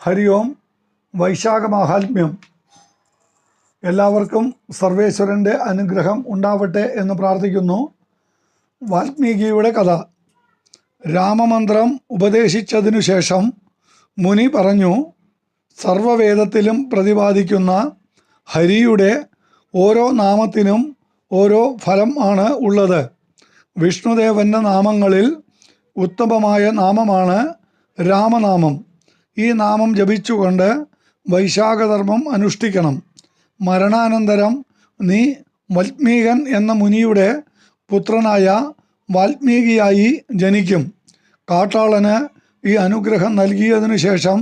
ഹരി ഓം. വൈശാഖ മാഹാത്മ്യം. എല്ലാവർക്കും സർവേശ്വരൻ്റെ അനുഗ്രഹം ഉണ്ടാവട്ടെ എന്ന് പ്രാർത്ഥിക്കുന്നു. വാൽമീകിയുടെ കഥ. രാമമന്ത്രം ഉപദേശിച്ചതിനു ശേഷം മുനി പറഞ്ഞു, സർവവേദത്തിലും പ്രതിപാദിക്കുന്ന ഹരിയുടെ ഓരോ നാമത്തിനും ഓരോ ഫലം ആണ് ഉള്ളത്. വിഷ്ണുദേവൻ്റെ നാമങ്ങളിൽ ഉത്തമമായ നാമമാണ് രാമനാമം. ഈ നാമം ജപിച്ചുകൊണ്ട് വൈശാഖധർമ്മം അനുഷ്ഠിക്കണം. മരണാനന്തരം നീ വൽമീകൻ എന്ന മുനിയുടെ പുത്രനായ വാൽമീകിയായി ജനിക്കും. കാട്ടാളന് ഈ അനുഗ്രഹം നൽകിയതിനു ശേഷം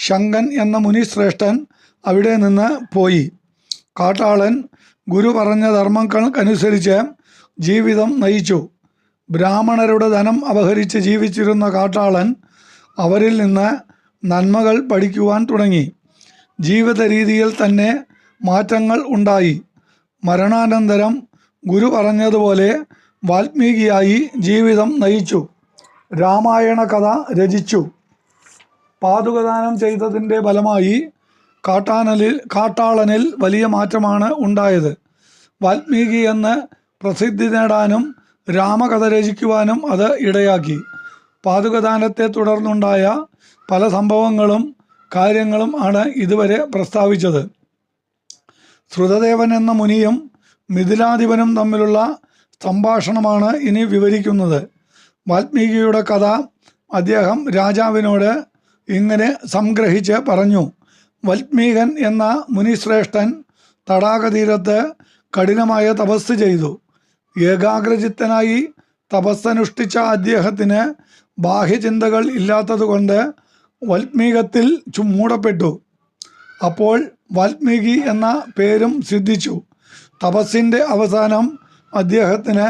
ശങ്കൻ എന്ന മുനിശ്രേഷ്ഠൻ അവിടെ നിന്ന് പോയി. കാട്ടാളൻ ഗുരു പറഞ്ഞ ധർമ്മങ്ങൾക്കനുസരിച്ച് ജീവിതം നയിച്ചു. ബ്രാഹ്മണരുടെ ധനം അപഹരിച്ച് ജീവിച്ചിരുന്ന കാട്ടാളൻ അവരിൽ നിന്ന് നന്മകൾ പഠിക്കുവാൻ തുടങ്ങി. ജീവിത രീതിയിൽ തന്നെ മാറ്റങ്ങൾ ഉണ്ടായി. മരണാനന്തരം ഗുരു പറഞ്ഞതുപോലെ വാൽമീകിയായി ജീവിതം നയിച്ചു. രാമായണ കഥ രചിച്ചു. പാതുകദാനം ചെയ്തതിൻ്റെ ഫലമായി കാട്ടാളനിൽ വലിയ മാറ്റമാണ് ഉണ്ടായത്. വാൽമീകി എന്ന് പ്രസിദ്ധി നേടാനും രാമകഥ രചിക്കുവാനും അത് ഇടയാക്കി. പാതുകദാനത്തെ തുടർന്നുണ്ടായ പല സംഭവങ്ങളും കാര്യങ്ങളും ആണ് ഇതുവരെ പ്രസ്താവിച്ചത്. ശ്രുതദേവൻ എന്ന മുനിയും മിഥിലാധിപനും തമ്മിലുള്ള സംഭാഷണമാണ് ഇനി വിവരിക്കുന്നത്. വാൽമീകിയുടെ കഥ അദ്ദേഹം രാജാവിനോട് ഇങ്ങനെ സംഗ്രഹിച്ച് പറഞ്ഞു. വൽമീകൻ എന്ന മുനിശ്രേഷ്ഠൻ തടാകതീരത്ത് കഠിനമായ തപസ് ചെയ്തു. ഏകാഗ്രചിത്തനായി തപസ്സനുഷ്ഠിച്ച അദ്ദേഹത്തിന് ബാഹ്യചിന്തകൾ ഇല്ലാത്തതുകൊണ്ട് വൽമീകത്തിൽ മൂടപ്പെട്ടു. അപ്പോൾ വാൽമീകി എന്ന പേരും സിദ്ധിച്ചു. തപസ്സിൻ്റെ അവസാനം അദ്ദേഹത്തിന്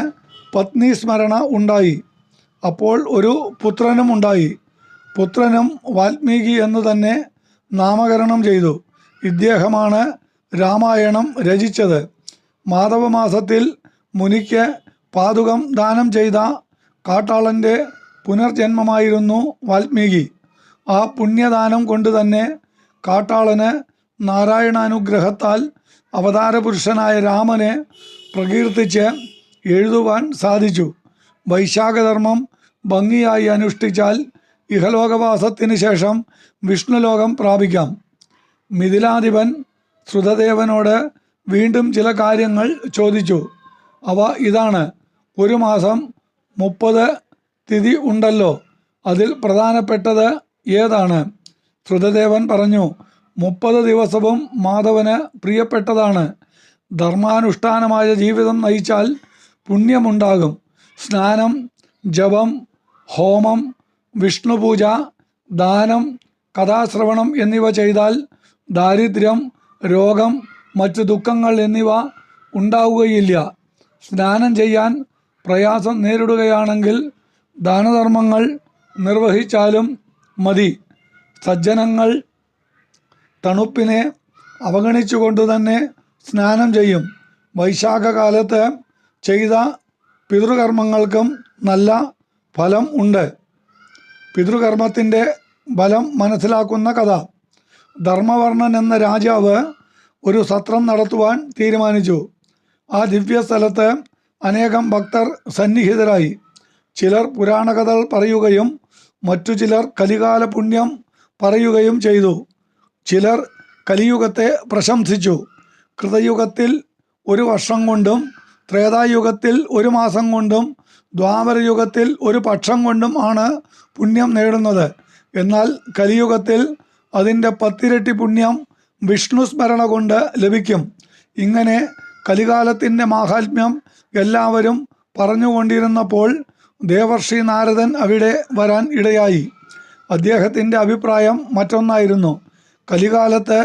പത്നി സ്മരണ ഉണ്ടായി. അപ്പോൾ ഒരു പുത്രനും ഉണ്ടായി. പുത്രനും വാൽമീകി എന്ന് തന്നെ നാമകരണം ചെയ്തു. ഇദ്ദേഹമാണ് രാമായണം രചിച്ചത്. മാധവമാസത്തിൽ മുനിക്ക് പാതുകം ദാനം ചെയ്ത കാട്ടാളൻ്റെ പുനർജന്മമായിരുന്നു വാൽമീകി. ആ പുണ്യദാനം കൊണ്ട് തന്നെ കാട്ടാളന് നാരായണാനുഗ്രഹത്താൽ അവതാരപുരുഷനായ രാമനെ പ്രകീർത്തിച്ച് എഴുതുവാൻ സാധിച്ചു. വൈശാഖധർമ്മം ഭംഗിയായി അനുഷ്ഠിച്ചാൽ ഇഹലോകവാസത്തിന് ശേഷം വിഷ്ണുലോകം പ്രാപിക്കാം. മിഥിലാധിപൻ ശ്രുതദേവനോട് വീണ്ടും ചില കാര്യങ്ങൾ ചോദിച്ചു. അവ ഇതാണ്. ഒരു മാസം 30 തിഥി ഉണ്ടല്ലോ, അതിൽ പ്രധാനപ്പെട്ടത് ഏതാണ്? ശ്രുതദേവൻ പറഞ്ഞു, 30 ദിവസവും മാധവന് പ്രിയപ്പെട്ടതാണ്. ധർമാനുഷ്ഠാനമായ ജീവിതം നയിച്ചാൽ പുണ്യമുണ്ടാകും. സ്നാനം, ജപം, ഹോമം, വിഷ്ണുപൂജ, ദാനം, കഥാശ്രവണം എന്നിവ ചെയ്താൽ ദാരിദ്ര്യം, രോഗം, മറ്റു ദുഃഖങ്ങൾ എന്നിവ ഉണ്ടാവുകയില്ല. സ്നാനം ചെയ്യാൻ പ്രയാസം നേരിടുകയാണെങ്കിൽ ദാനധർമ്മങ്ങൾ നിർവഹിച്ചാലും മതി. സജ്ജനങ്ങൾ തണുപ്പിനെ അവഗണിച്ചുകൊണ്ട് തന്നെ സ്നാനം ചെയ്യും. വൈശാഖകാലത്ത് ചെയ്ത പിതൃകർമ്മങ്ങൾക്കും നല്ല ഫലം ഉണ്ട്. പിതൃകർമ്മത്തിൻ്റെ ഫലം മനസ്സിലാക്കുന്ന കഥ. ധർമ്മവർണ്ണൻ എന്ന രാജാവ് ഒരു സത്രം നടത്തുവാൻ തീരുമാനിച്ചു. ആ ദിവ്യസ്ഥലത്ത് അനേകം ഭക്തർ സന്നിഹിതരായി. ചിലർ പുരാണകഥകൾ പറയുകയും മറ്റു ചിലർ കലികാല പുണ്യം പറയുകയും ചെയ്തു. ചിലർ കലിയുഗത്തെ പ്രശംസിച്ചു. കൃതയുഗത്തിൽ 1 വർഷം കൊണ്ടും, ത്രേതായുഗത്തിൽ 1 മാസം കൊണ്ടും, ദ്വാപരയുഗത്തിൽ 1 പക്ഷം കൊണ്ടും ആണ് പുണ്യം നേടുന്നത്. എന്നാൽ കലിയുഗത്തിൽ അതിൻ്റെ 10 ഇരട്ടി പുണ്യം വിഷ്ണു സ്മരണ കൊണ്ട് ലഭിക്കും. ഇങ്ങനെ കലികാലത്തിൻ്റെ മാഹാത്മ്യം എല്ലാവരും പറഞ്ഞുകൊണ്ടിരുന്നപ്പോൾ ദേവർഷി നാരദൻ അവിടെ വരാൻ ഇടയായി. അദ്ദേഹത്തിൻ്റെ അഭിപ്രായം മറ്റൊന്നായിരുന്നു. കലികാലത്ത്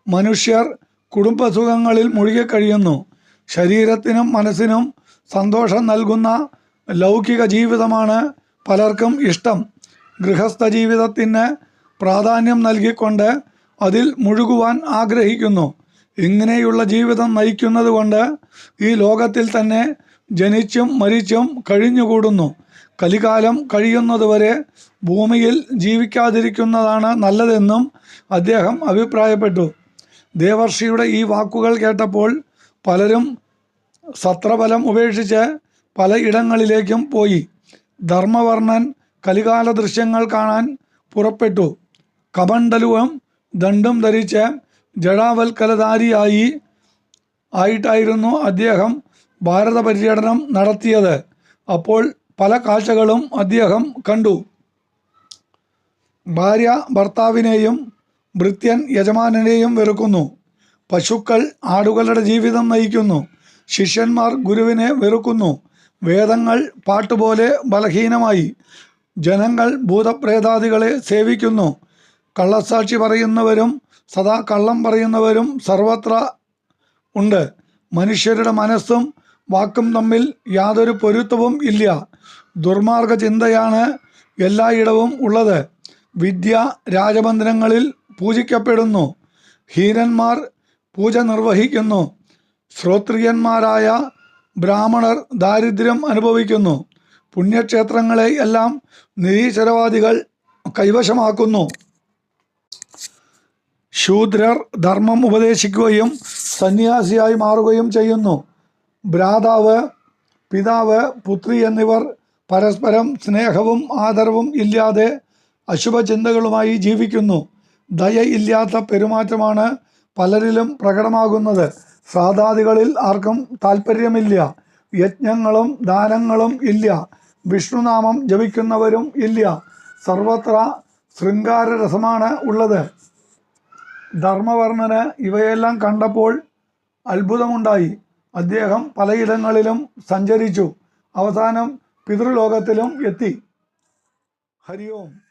മനുഷ്യർ കുടുംബസുഖങ്ങളിൽ മുഴുകിക്കഴിയുന്നു. ശരീരത്തിനും മനസ്സിനും സന്തോഷം നൽകുന്ന ലൗകിക ജീവിതമാണ് പലർക്കും ഇഷ്ടം. ഗൃഹസ്ഥ ജീവിതത്തിന് പ്രാധാന്യം നൽകിക്കൊണ്ട് അതിൽ മുഴുകുവാൻ ആഗ്രഹിക്കുന്നു. ഇങ്ങനെയുള്ള ജീവിതം നയിക്കുന്നത് കൊണ്ട് ഈ ലോകത്തിൽ തന്നെ ജനിച്ചും മരിച്ചും കഴിഞ്ഞുകൂടുന്നു. കലികാലം കഴിയുന്നതുവരെ ഭൂമിയിൽ ജീവിക്കാതിരിക്കുന്നതാണ് നല്ലതെന്നും അദ്ദേഹം അഭിപ്രായപ്പെട്ടു. ദേവർഷിയുടെ ഈ വാക്കുകൾ കേട്ടപ്പോൾ പലരും സത്രഫലം ഉപേക്ഷിച്ച് പല ഇടങ്ങളിലേക്കും പോയി. ധർമ്മവർണ്ണൻ കലികാല ദൃശ്യങ്ങൾ കാണാൻ പുറപ്പെട്ടു. കമണ്ഡലുവും ദണ്ഡും ധരിച്ച് ആയിട്ടായിരുന്നു അദ്ദേഹം ഭാരത പര്യടനം നടത്തിയത്. അപ്പോൾ പല കാഴ്ചകളും അദ്ദേഹം കണ്ടു. ഭാര്യ ഭർത്താവിനെയും ഭൃത്യൻ യജമാനനെയും വെറുക്കുന്നു. പശുക്കൾ ആടുകളുടെ ജീവിതം നയിക്കുന്നു. ശിഷ്യന്മാർ ഗുരുവിനെ വെറുക്കുന്നു. വേദങ്ങൾ പാട്ടുപോലെ ബലഹീനമായി. ജനങ്ങൾ ഭൂതപ്രേതാദികളെ സേവിക്കുന്നു. കള്ളസാക്ഷി പറയുന്നവരും സദാ കള്ളം പറയുന്നവരും സർവത്ര ഉണ്ട്. മനുഷ്യരുടെ മനസ്സും വാക്കും തമ്മിൽ യാതൊരു പൊരുത്തവും ഇല്ല. ദുർമാർഗ ചിന്തയാണ് എല്ലായിടവും ഉള്ളത്. വിദ്യ രാജമന്ദിരങ്ങളിൽ പൂജിക്കപ്പെടുന്നു. ഹീനന്മാർ പൂജ നിർവഹിക്കുന്നു. ശ്രോത്രിയന്മാരായ ബ്രാഹ്മണർ ദാരിദ്ര്യം അനുഭവിക്കുന്നു. പുണ്യക്ഷേത്രങ്ങളെ എല്ലാം നിരീശ്വരവാദികൾ കൈവശമാക്കുന്നു. ശൂദ്രർ ധർമ്മം ഉപദേശിക്കുകയും സന്യാസിയായി മാറുകയും ചെയ്യുന്നു. ഭ്രാതാവ്, പിതാവ്, പുത്രി എന്നിവർ പരസ്പരം സ്നേഹവും ആദരവും ഇല്ലാതെ അശുഭചിന്തകളുമായി ജീവിക്കുന്നു. ദയയില്ലാത്ത പെരുമാറ്റമാണ് പലരിലും പ്രകടമാകുന്നത്. ശ്രാദ്ധാദികളിൽ ആർക്കും താല്പര്യമില്ല. യജ്ഞങ്ങളും ദാനങ്ങളും ഇല്ല. വിഷ്ണുനാമം ജപിക്കുന്നവരും ഇല്ല. സർവത്ര ശൃംഗാരരസമാണ് ഉള്ളത്. ധർമ്മവർണ്ണന് ഇവയെല്ലാം കണ്ടപ്പോൾ അത്ഭുതമുണ്ടായി. അദ്ദേഹം പലയിടങ്ങളിലും സഞ്ചരിച്ചു. അവസാനം പിതൃലോകത്തിലും എത്തി. ഹരി ഓം.